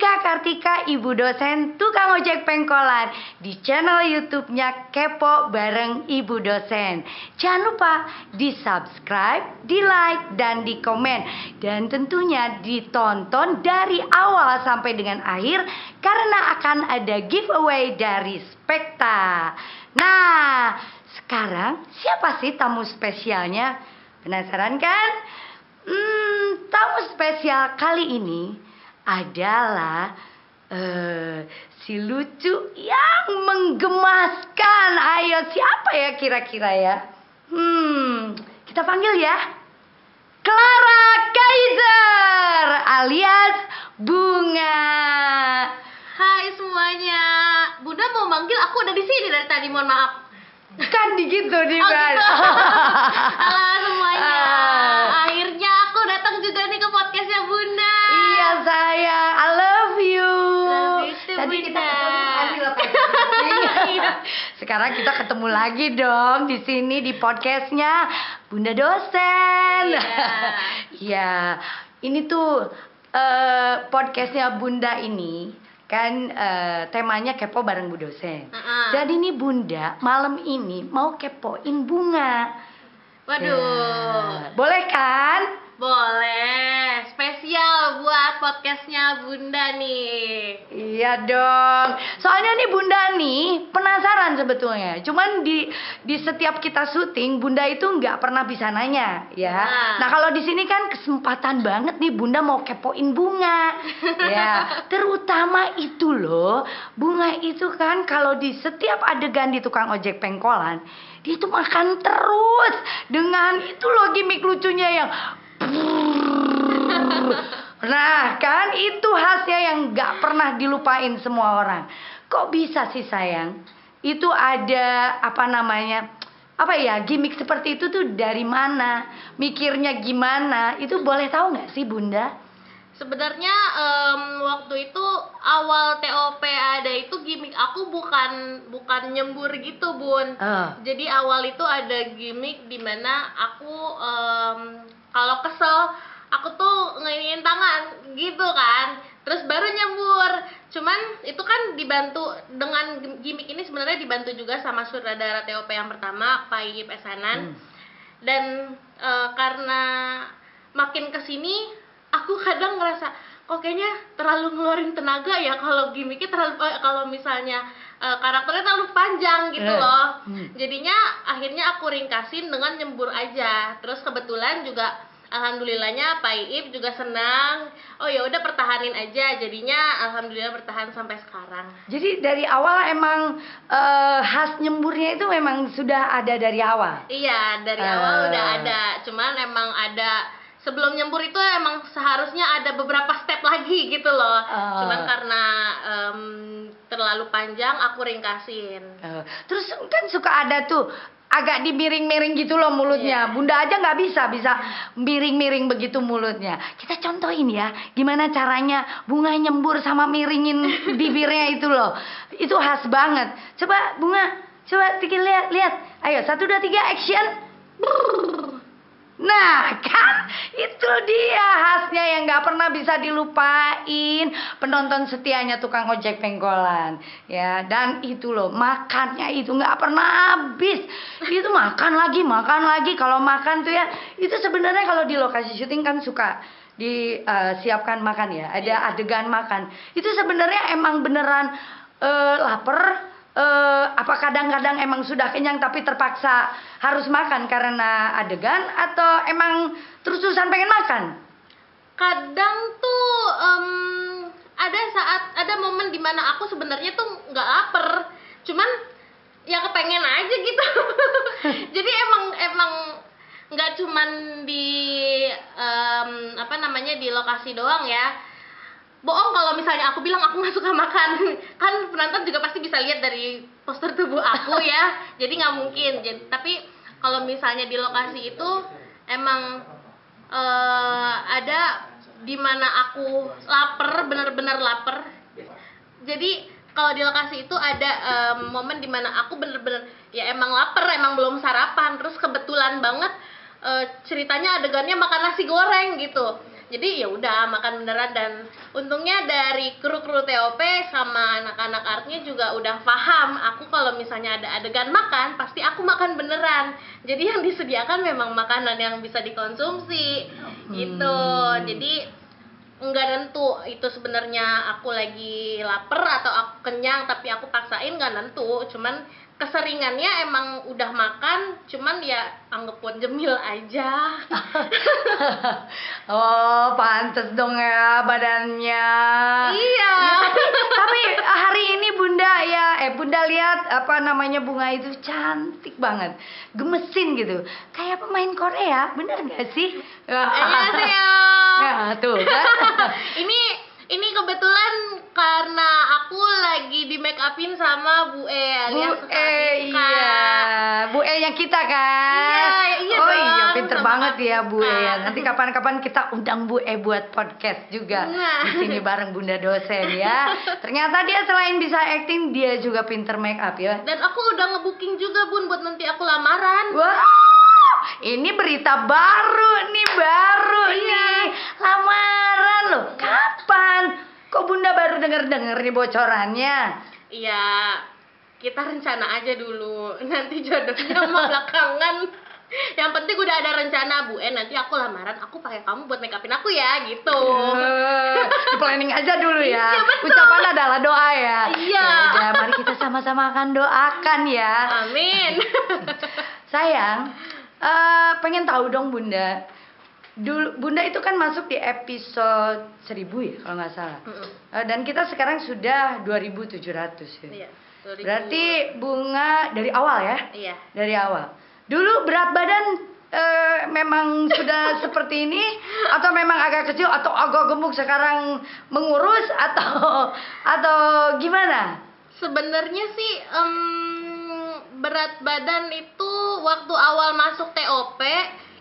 Dika Kartika, ibu dosen tukang ojek pengkolan di channel YouTube-nya Kepo bareng Ibu Dosen. Jangan lupa di subscribe, di like, dan di komen. Dan tentunya ditonton dari awal sampai dengan akhir karena akan ada giveaway dari Spekta. Nah, sekarang siapa sih tamu spesialnya? Penasaran kan? Tamu spesial kali ini adalah si lucu yang menggemaskan. Ayo, siapa ya kira-kira ya? Kita panggil ya, Clara Kaiser alias Bunga. Hai semuanya, Bunda mau manggil aku udah di sini dari tadi, mohon maaf. Kan gitu di Oh gitu. Halo semuanya, akhirnya aku datang juga nih ke podcastnya Bunda. Iya sayang, I love you. Love you too, Tadi kita Bunda. ketemu tadi loh, Iya. Sekarang kita ketemu lagi dong di sini di podcastnya Bunda Dosen. Iya, ini tuh podcastnya Bunda ini kan temanya kepo bareng Bu Dosen. Dan ini Bunda malam ini mau kepoin Bunga. Waduh, Ya, boleh kan? boleh. Spesial buat podcastnya Bunda nih. Iya dong. Soalnya nih Bunda nih penasaran sebetulnya. Cuman di setiap kita syuting Bunda itu nggak pernah bisa nanya, ya. Nah kalau di sini kan kesempatan banget nih Bunda mau kepoin Bunga, ya. Terutama itu loh, Bunga itu kan kalau di setiap adegan di tukang ojek pengkolan, dia tuh makan terus dengan itu loh gimmick lucunya yang nah kan itu khasnya yang gak pernah dilupain semua orang. Kok bisa sih sayang? Itu ada apa ya gimmick seperti itu tuh dari mana? Mikirnya gimana? Itu boleh tahu gak sih Bunda? Sebenarnya waktu itu awal TOP ada itu gimmick aku bukan nyembur gitu Bun. Jadi awal itu ada gimmick dimana aku kalau kesel aku tuh ngelilingin tangan gitu kan, terus baru nyembur. Cuman itu kan dibantu dengan gimmick ini, sebenarnya dibantu juga sama sutradara TOP yang pertama Pak Iyip Esanan. Dan karena makin kesini aku kadang ngerasa kok kayaknya terlalu ngeluarin tenaga ya kalau gimmicknya terlalu, kalau misalnya karakternya terlalu panjang gitu loh. Jadinya akhirnya aku ringkasin dengan nyembur aja. Terus kebetulan juga alhamdulillahnya Pak Iip juga senang. Oh ya udah pertahanin aja. Jadinya alhamdulillah bertahan sampai sekarang. Jadi dari awal emang khas nyemburnya itu memang sudah ada dari awal. Iya, dari awal udah ada. Cuman emang ada sebelum nyembur itu emang seharusnya ada beberapa step lagi gitu loh. Cuman karena terlalu panjang aku ringkasin. Terus kan suka ada tuh agak dimiring-miring gitu loh mulutnya. Bunda aja nggak bisa miring-miring begitu mulutnya. Kita contohin ya gimana caranya Bunga nyembur sama miringin bibirnya itu loh. Itu khas banget. Coba Bunga, coba lihat. Ayo 1 2 3 action. Nah kan itu dia khasnya yang gak pernah bisa dilupain penonton setianya tukang ojek pengkolan, ya. Dan itu loh makannya itu gak pernah habis. Itu makan lagi. Kalau makan tuh ya itu sebenarnya kalau di lokasi syuting kan suka disiapkan makan ya, ada adegan makan. Itu sebenarnya emang beneran lapar. Apa kadang-kadang emang sudah kenyang tapi terpaksa harus makan karena adegan, atau emang terus-terusan pengen makan? Kadang tuh ada momen dimana aku sebenarnya tuh nggak lapar, cuman ya kepengen aja gitu. Jadi emang nggak cuman di di lokasi doang ya. Bohong kalau misalnya aku bilang aku nggak suka makan. Kan penonton juga pasti bisa lihat dari postur tubuh aku ya. Jadi nggak mungkin. Tapi kalau misalnya di lokasi itu emang ada dimana aku lapar, bener-bener lapar. Jadi kalau di lokasi itu ada momen dimana aku bener-bener ya emang lapar, emang belum sarapan. Terus kebetulan banget ceritanya adegannya makan nasi goreng gitu. Jadi ya udah makan beneran, dan untungnya dari kru-kru TOP sama anak-anak artnya juga udah paham aku kalau misalnya ada adegan makan pasti aku makan beneran. Jadi yang disediakan memang makanan yang bisa dikonsumsi gitu. Jadi nggak nentu itu sebenarnya aku lagi lapar atau aku kenyang, tapi aku paksain nggak nentu. Cuman keseringannya emang udah makan, cuman ya anggap buat jemil aja. Oh, pantes dong ya badannya. Iya. Tapi hari ini Bunda lihat apa namanya bunga itu cantik banget, gemesin gitu, kayak pemain Korea, bener gak sih? Annyeonghaseyo. Ya tuh kan. Ini kebetulan karena aku lagi di make upin sama Bu E alias Bu Kak E, Ika. iya, Bu E yang kita kan. Iya oh dong, iya, pinter sama banget Kak ya Bu E Ika. ya. Nanti kapan-kapan kita undang Bu E buat podcast juga. Nah. Di sini bareng Bunda dosen ya. Ternyata dia selain bisa acting, dia juga pinter make up ya. Dan aku udah ngebooking juga Bun buat nanti aku lamaran. Wow, ini berita baru nih, lamaran loh. Kapan? Kok Bunda baru denger nih bocorannya? Iya, kita rencana aja dulu. Nanti jodohnya mau belakangan. Yang penting udah ada rencana Bu nanti aku lamaran, aku pakai kamu buat make upin aku ya, gitu. Di planning aja dulu ya. Iya, betul. Ucapan adalah doa ya. Iya. Ya, mari kita sama-sama akan doakan ya. Amin. Sayang, pengen tahu dong Bunda. Dulu Bunda itu kan masuk di episode 1000 ya kalau nggak salah. Dan kita sekarang sudah 2700 ya. Iya. 2000. Berarti Bunga dari awal ya? Iya. Dari awal. Dulu berat badan memang sudah seperti ini, atau memang agak kecil atau agak gemuk sekarang mengurus atau gimana? Sebenarnya sih berat badan itu waktu awal masuk TOP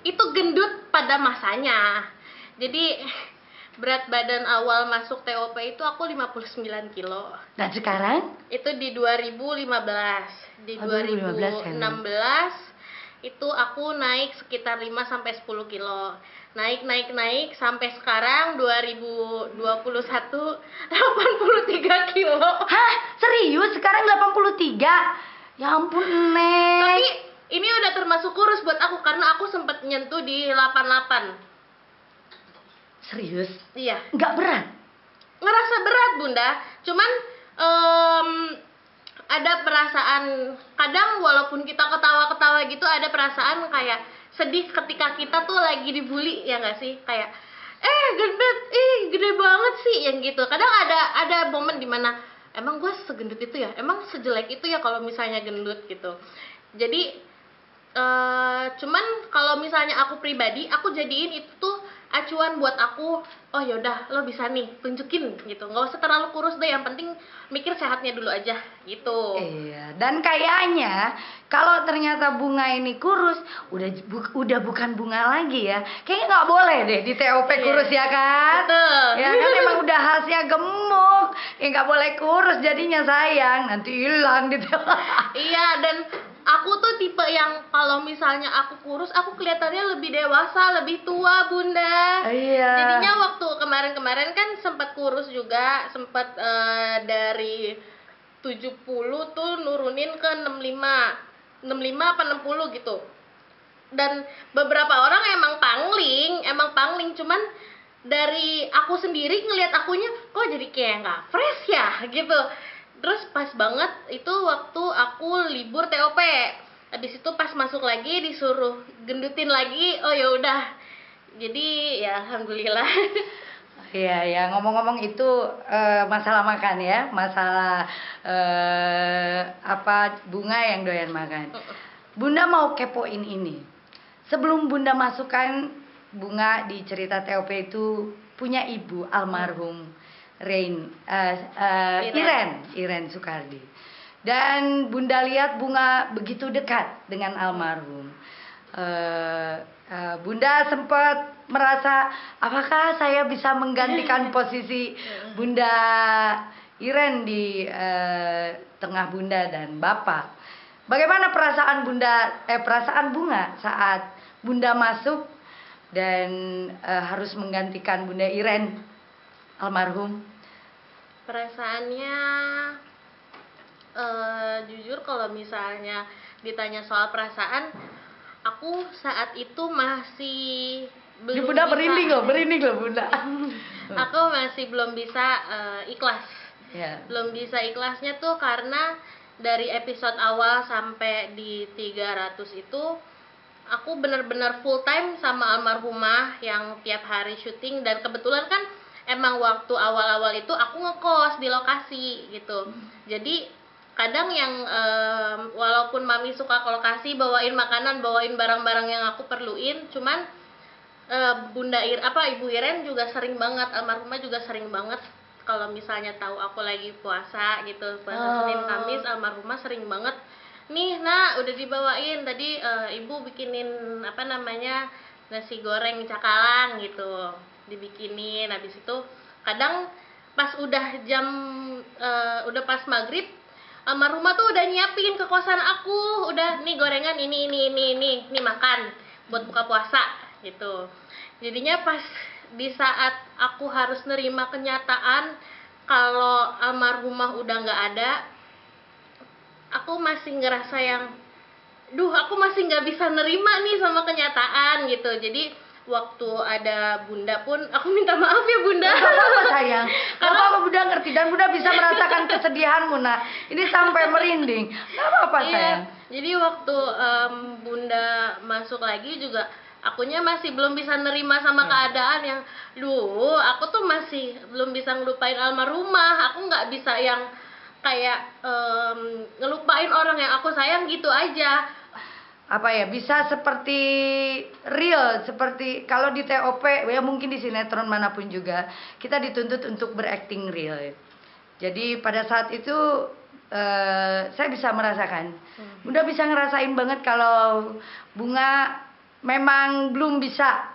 itu gendut pada masanya. Jadi berat badan awal masuk TOP itu aku 59 kilo. Dan sekarang? Itu di 2015. Di 2016 itu aku naik sekitar 5 sampai 10 kilo. Naik sampai sekarang 2021 83 kilo. Hah? Serius? Sekarang 83? Ya ampun, Nek. Tapi ini udah termasuk kurus buat aku karena aku sempat nyentuh di 88. Serius? Iya. Nggak berat? Ngerasa berat Bunda. Cuman ada perasaan, kadang walaupun kita ketawa-ketawa gitu, ada perasaan kayak sedih ketika kita tuh lagi dibully, ya nggak sih? Kayak gendut, gede banget sih, yang gitu. Kadang ada momen dimana emang gue segendut itu ya, emang sejelek itu ya kalau misalnya gendut gitu. Jadi cuman kalau misalnya aku pribadi, aku jadiin itu tuh acuan buat aku. Oh yaudah, lo bisa nih, tunjukin gitu. Nggak usah terlalu kurus deh, yang penting mikir sehatnya dulu aja gitu. Iya, dan kayaknya kalau ternyata Bunga ini kurus, udah bukan Bunga lagi ya. Kayaknya nggak boleh deh di TOP kurus ya kan? Betul. Ya kan emang udah khasnya gemuk. Ya nggak boleh kurus jadinya sayang, nanti hilang gitu. Iya, dan aku tuh tipe yang kalau misalnya aku kurus, aku kelihatannya lebih dewasa, lebih tua Bunda. Iya. Jadinya waktu kemarin-kemarin kan sempat kurus juga, sempat dari 70 tuh nurunin ke 65 apa 60 gitu. Dan beberapa orang emang pangling, cuman dari aku sendiri ngelihat akunya kok jadi kayak nggak fresh ya gitu. Terus pas banget itu waktu aku libur TOP. Habis itu pas masuk lagi disuruh gendutin lagi. Oh ya udah. Jadi ya alhamdulillah. Iya ya, ngomong-ngomong itu masalah makan ya, masalah Bunga yang doyan makan. Bunda mau kepoin ini. Sebelum Bunda masukkan Bunga di cerita TOP itu punya ibu almarhum Iren Sukardi. Dan Bunda lihat Bunga begitu dekat dengan almarhum. Bunda sempat merasa apakah saya bisa menggantikan posisi Bunda Iren di tengah Bunda dan Bapak. Bagaimana perasaan perasaan Bunga saat Bunda masuk dan harus menggantikan Bunda Iren almarhum? Perasaannya jujur kalau misalnya ditanya soal perasaan, aku saat itu masih Ini belum Bunda bisa. merinding loh Bunda. Aku masih belum bisa ikhlas. Ya. Belum bisa ikhlasnya tuh karena dari episode awal sampai di 300 itu aku bener-bener full time sama almarhumah yang tiap hari syuting, dan kebetulan kan emang waktu awal-awal itu aku ngekos di lokasi gitu. Jadi kadang yang walaupun mami suka ke lokasi bawain makanan, bawain barang-barang yang aku perluin, cuman Ibu Iren juga sering banget, almarhumah juga sering banget kalau misalnya tahu aku lagi puasa gitu, puasa Senin Kamis, almarhumah sering banget, nih nak udah dibawain tadi, ibu bikinin nasi goreng cakalang gitu, dibikinin. Habis itu kadang pas udah udah pas maghrib, almarhumah tuh udah nyiapin ke kosan aku, udah nih gorengan ini makan buat buka puasa gitu. Jadinya pas di saat aku harus nerima kenyataan kalau almarhumah udah nggak ada, aku masih ngerasa yang aku masih nggak bisa nerima nih sama kenyataan gitu. Jadi waktu ada Bunda pun aku minta maaf ya Bunda. Gak apa-apa sayang, gak apa-apa, Bunda ngerti dan Bunda bisa merasakan kesedihanmu nak. Ini sampai merinding, gak apa-apa sayang. Jadi waktu Bunda masuk lagi juga akunya masih belum bisa nerima sama keadaan yang aku tuh masih belum bisa ngelupain almarhumah. Aku nggak bisa yang kayak ngelupain orang yang aku sayang gitu aja. Apa ya, bisa seperti real, seperti kalau di TOP ya, mungkin di sinetron manapun juga kita dituntut untuk berakting real. Jadi pada saat itu saya bisa merasakan, Bunda bisa ngerasain banget kalau Bunga memang belum bisa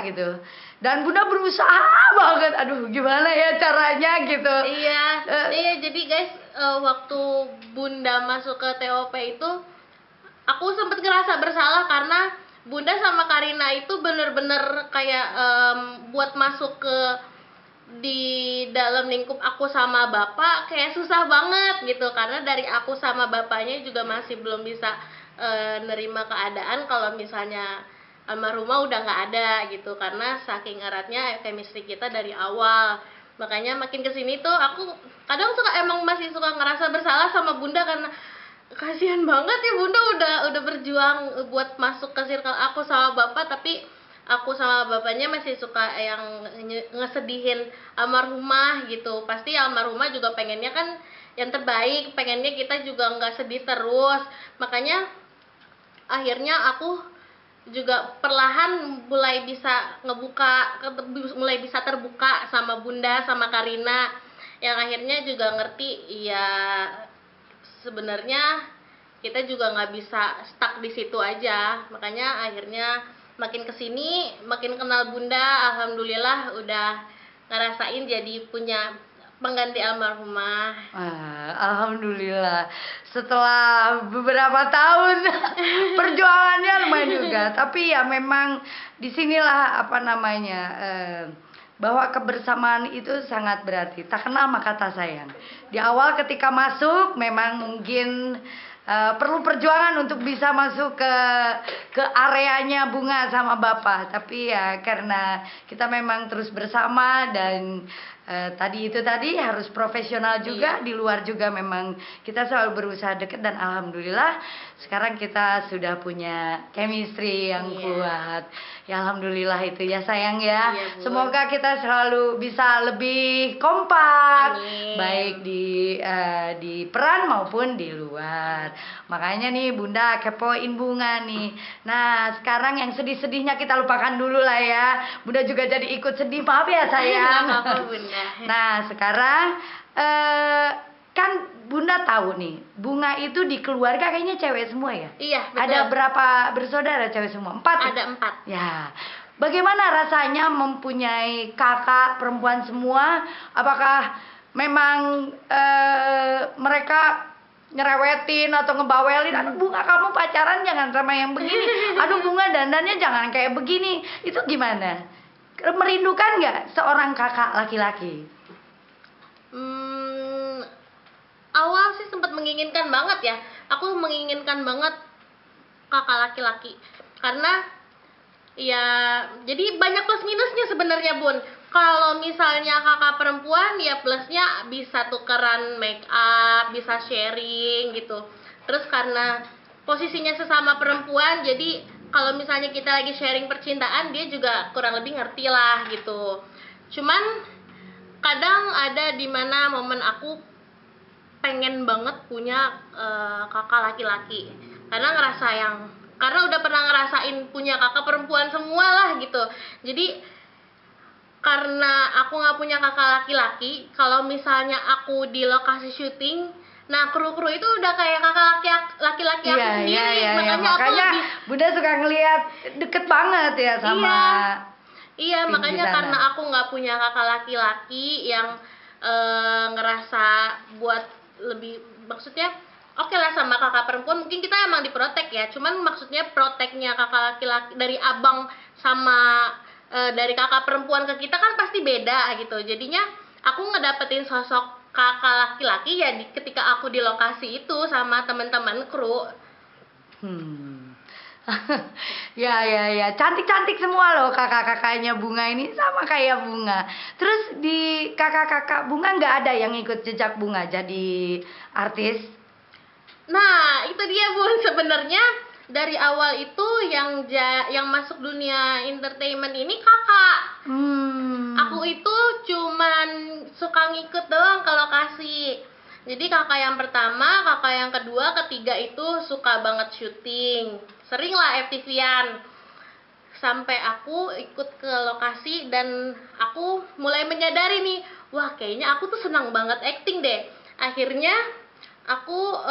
gitu, dan Bunda berusaha banget, aduh gimana ya caranya gitu. Iya, jadi guys, waktu Bunda masuk ke TOP itu aku sempet ngerasa bersalah karena Bunda sama Karina itu bener-bener kayak buat masuk ke di dalam lingkup aku sama bapak kayak susah banget gitu, karena dari aku sama bapaknya juga masih belum bisa nerima keadaan kalau misalnya almarhumah udah nggak ada gitu, karena saking eratnya chemistry kita dari awal. Makanya makin kesini tuh aku kadang masih suka ngerasa bersalah sama Bunda, karena kasihan banget ya Bunda udah berjuang buat masuk ke circle aku sama bapak, tapi aku sama bapaknya masih suka yang ngesedihin almarhumah gitu. Pasti almarhumah juga pengennya kan yang terbaik, pengennya kita juga nggak sedih terus. Makanya akhirnya aku juga perlahan mulai bisa terbuka sama Bunda sama Karina, yang akhirnya juga ngerti ya sebenarnya kita juga nggak bisa stuck di situ aja. Makanya akhirnya makin kesini makin kenal Bunda, alhamdulillah udah ngerasain jadi punya pengganti almarhumah. Alhamdulillah setelah beberapa tahun perjuangannya lumayan juga, tapi ya memang disinilah bahwa kebersamaan itu sangat berarti. Tak kenal maka tak sayang. Di awal ketika masuk memang mungkin perlu perjuangan untuk bisa masuk ke areanya Bunga sama Bapak, tapi ya karena kita memang terus bersama dan tadi harus profesional juga. Di luar juga memang kita selalu berusaha dekat, dan alhamdulillah sekarang kita sudah punya chemistry yang kuat ya, alhamdulillah itu ya sayang ya. Semoga kita selalu bisa lebih kompak. Amin. Baik di peran maupun di luar. Makanya nih Bunda kepoin Bunga nih. Nah sekarang yang sedih-sedihnya kita lupakan dulu lah ya. Bunda juga jadi ikut sedih, maaf ya sayang. Apa Bunda. Nah sekarang kan Bunda tahu nih, Bunga itu di keluarga kayaknya cewek semua ya? Iya betul. Ada berapa bersaudara cewek semua? 4? Ada 4. Ya. Bagaimana rasanya mempunyai kakak perempuan semua? Apakah memang mereka ngerewetin atau ngebawelin, aduh Bunga kamu pacaran jangan sama yang begini, aduh Bunga dandannya jangan kayak begini, itu gimana? Merindukan nggak seorang kakak laki-laki? Awal sih sempat menginginkan banget ya. Aku menginginkan banget kakak laki-laki. Karena ya jadi banyak plus minusnya sebenarnya, Bun. Kalau misalnya kakak perempuan ya plusnya bisa tukeran make up, bisa sharing gitu. Terus karena posisinya sesama perempuan, jadi kalau misalnya kita lagi sharing percintaan, dia juga kurang lebih ngerti lah gitu. Cuman kadang ada di mana momen aku pengen banget punya kakak laki-laki, karena udah pernah ngerasain punya kakak perempuan semua lah gitu. Jadi karena aku nggak punya kakak laki-laki, kalau misalnya aku di lokasi syuting, nah kru-kru itu udah kayak kakak laki-laki aku sendiri. Makanya aku lebih, Bunda suka ngelihat deket banget ya sama. Iya, makanya karena aku nggak punya kakak laki-laki yang ngerasa buat lebih, maksudnya oke lah sama kakak perempuan mungkin kita emang diprotek ya, cuman maksudnya proteknya kakak laki-laki dari abang sama dari kakak perempuan ke kita kan pasti beda gitu. Jadinya aku ngedapetin sosok kakak laki-laki ya ketika aku di lokasi itu sama teman-teman kru. Ya, cantik-cantik semua loh kakak-kakaknya Bunga ini, sama kayak Bunga. Terus di kakak-kakak Bunga nggak ada yang ikut jejak Bunga jadi artis? Nah, itu dia Bun, sebenarnya dari awal itu yang masuk dunia entertainment ini kakak. Aku itu cuman suka ngikut doang ke lokasi. Jadi kakak yang pertama, kakak yang kedua, ketiga itu suka banget syuting. Sering lah FTV-an. Sampai aku ikut ke lokasi dan aku mulai menyadari nih, wah kayaknya aku tuh senang banget acting deh. Akhirnya aku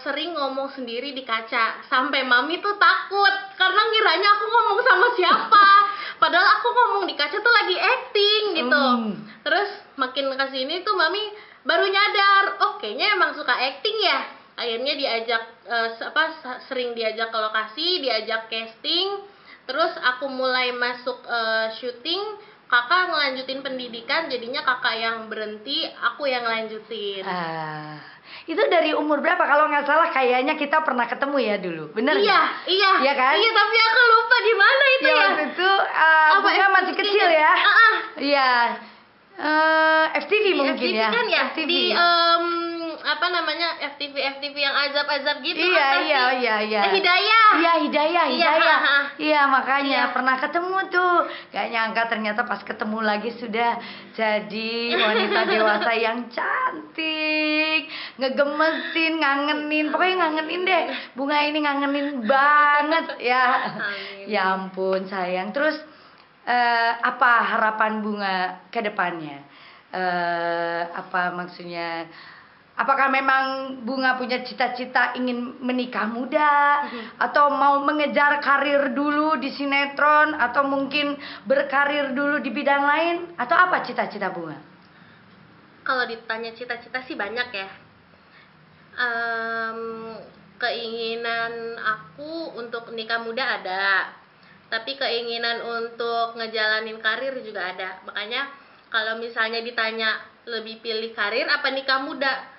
sering ngomong sendiri di kaca, sampai mami tuh takut karena ngiranya aku ngomong sama siapa, padahal aku ngomong di kaca tuh lagi acting gitu. Terus makin kesini tuh mami baru nyadar, oh kayaknya emang suka acting ya. Akhirnya diajak sering diajak ke lokasi, diajak casting. Terus aku mulai masuk syuting, kakak ngelanjutin pendidikan, jadinya kakak yang berhenti, aku yang lanjutin. Itu dari umur berapa? Kalau nggak salah kayaknya kita pernah ketemu ya dulu, bener? Iya kan? Iya, tapi aku lupa di mana itu ya. Waktu itu Bunga masih kecil ya. Iya. FTV mungkin FTV ya. kan ya? FTV. Di FTV yang azab-azab gitu kan pasti. Iya. Hidayah. Hidayah. Iya, makanya pernah ketemu tuh. Gak nyangka ternyata pas ketemu lagi sudah jadi wanita dewasa yang cantik, ngegemesin, ngangenin. Pokoknya ngangenin deh. Bunga ini ngangenin banget ya. Amin. Ya ampun sayang. Terus apa harapan Bunga ke depannya? Apa maksudnya? Apakah memang Bunga punya cita-cita ingin menikah muda, atau mau mengejar karir dulu di sinetron, atau mungkin berkarir dulu di bidang lain, atau apa cita-cita Bunga? Kalau ditanya cita-cita sih banyak ya. Keinginan aku untuk nikah muda ada, tapi keinginan untuk ngejalanin karir juga ada. Makanya kalau misalnya ditanya lebih pilih karir apa nikah muda,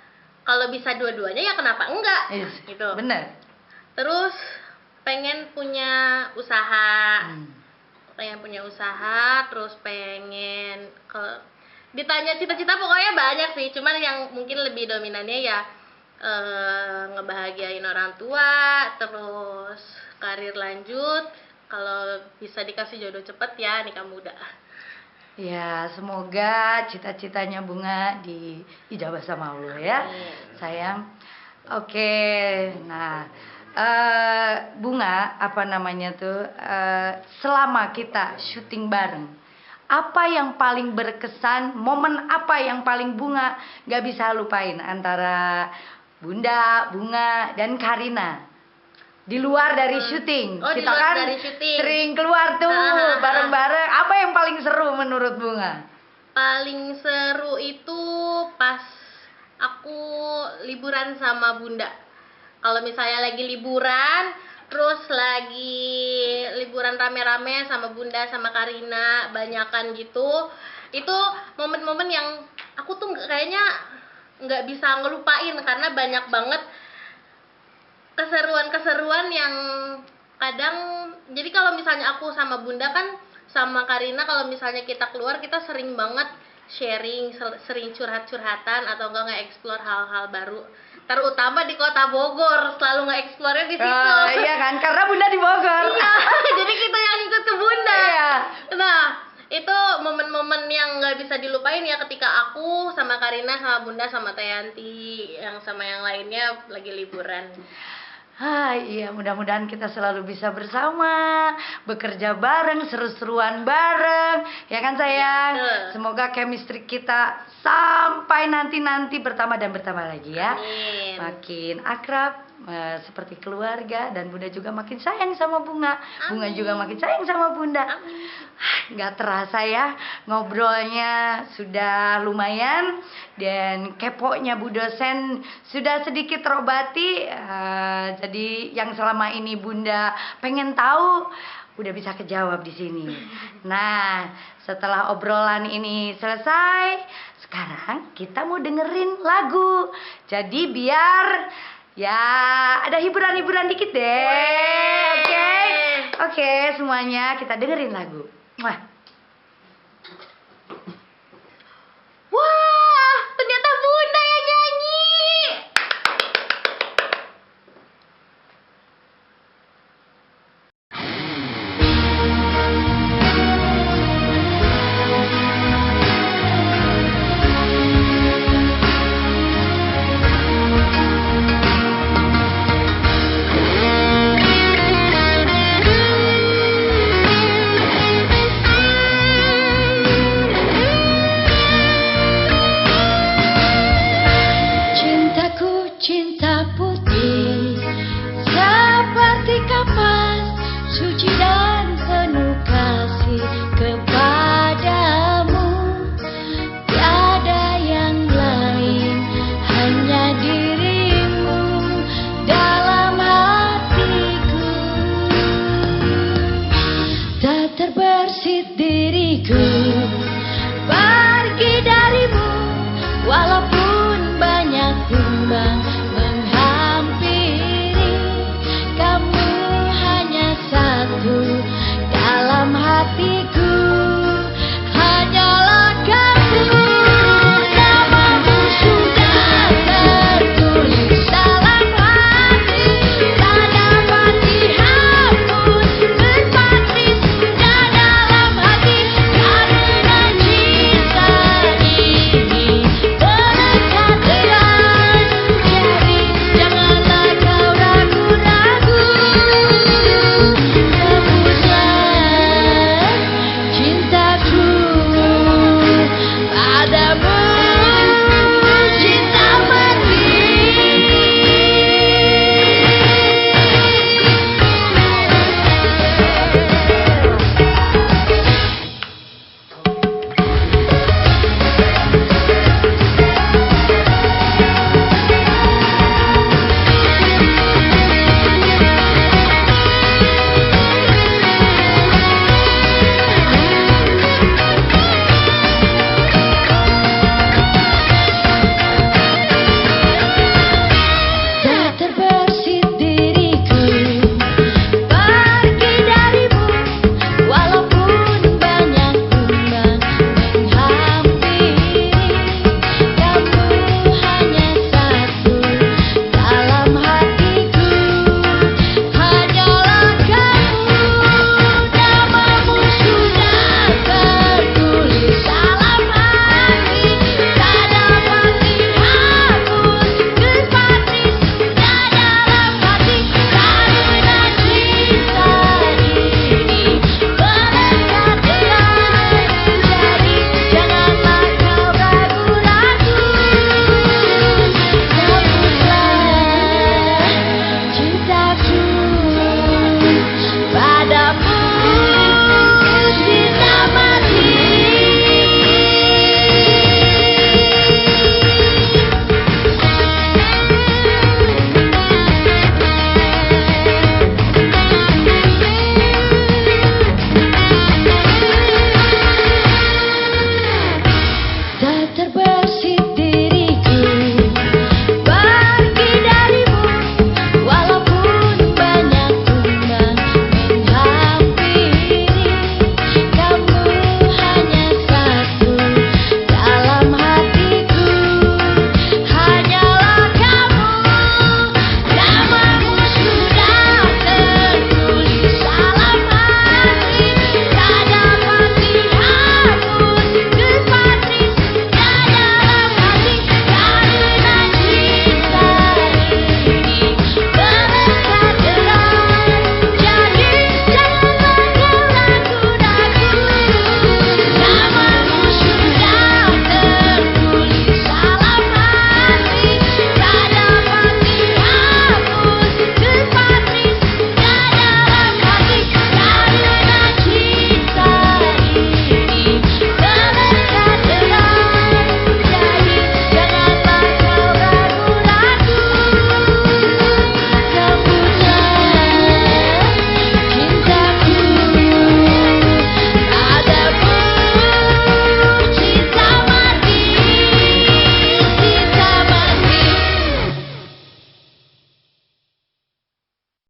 kalau bisa dua-duanya ya kenapa enggak, gitu. Bener. Terus pengen punya usaha, terus pengen ditanya cita-cita pokoknya banyak sih. Cuman yang mungkin lebih dominannya ya ngebahagiain orang tua, terus karir lanjut. Kalau bisa dikasih jodoh cepet ya nikah muda. Ya, semoga cita-citanya Bunga diijabah sama Allah ya, sayang. Oke, nah Bunga apa namanya tuh, selama kita syuting bareng, apa yang paling berkesan, momen apa yang paling Bunga gak bisa lupain antara Bunda, Bunga, dan Karina? Di luar dari syuting, kita kan sering keluar tuh bareng-bareng. Apa yang paling seru menurut Bunga? Paling seru itu pas aku liburan sama Bunda. Kalau misalnya lagi liburan, terus lagi liburan rame-rame sama Bunda sama Karina, banyakan gitu. Itu momen-momen yang aku tuh kayaknya nggak bisa ngelupain karena banyak banget keseruan-keseruan yang kadang, jadi kalau misalnya aku sama Bunda kan sama Karina, kalau misalnya kita keluar kita sering banget sharing, sering curhat-curhatan atau enggak nge-explore hal-hal baru, terutama di kota Bogor, selalu nge-explore-nya di situ. Iya kan, karena Bunda di Bogor. Iya, jadi kita yang ikut ke Bunda. Iya. Nah, itu momen-momen yang nggak bisa dilupain ya, ketika aku sama Karina sama Bunda sama Tayanti yang sama yang lainnya lagi liburan. Iya, mudah-mudahan kita selalu bisa bersama, bekerja bareng, seru-seruan bareng, ya kan sayang? Betul. Semoga chemistry kita sampai nanti-nanti bertambah dan bertambah lagi ya. Amin. Makin akrab, seperti keluarga, dan Bunda juga makin sayang sama Bunga. Bunga Amin. juga makin sayang sama Bunda. Amin. Nggak terasa ya, ngobrolnya sudah lumayan, dan keponya Bu dosen sudah sedikit terobati. Jadi yang selama ini Bunda pengen tahu udah bisa kejawab di sini. Nah, setelah obrolan ini selesai, sekarang kita mau dengerin lagu. Jadi biar ya ada hiburan-hiburan dikit deh. Oke, semuanya kita dengerin lagu.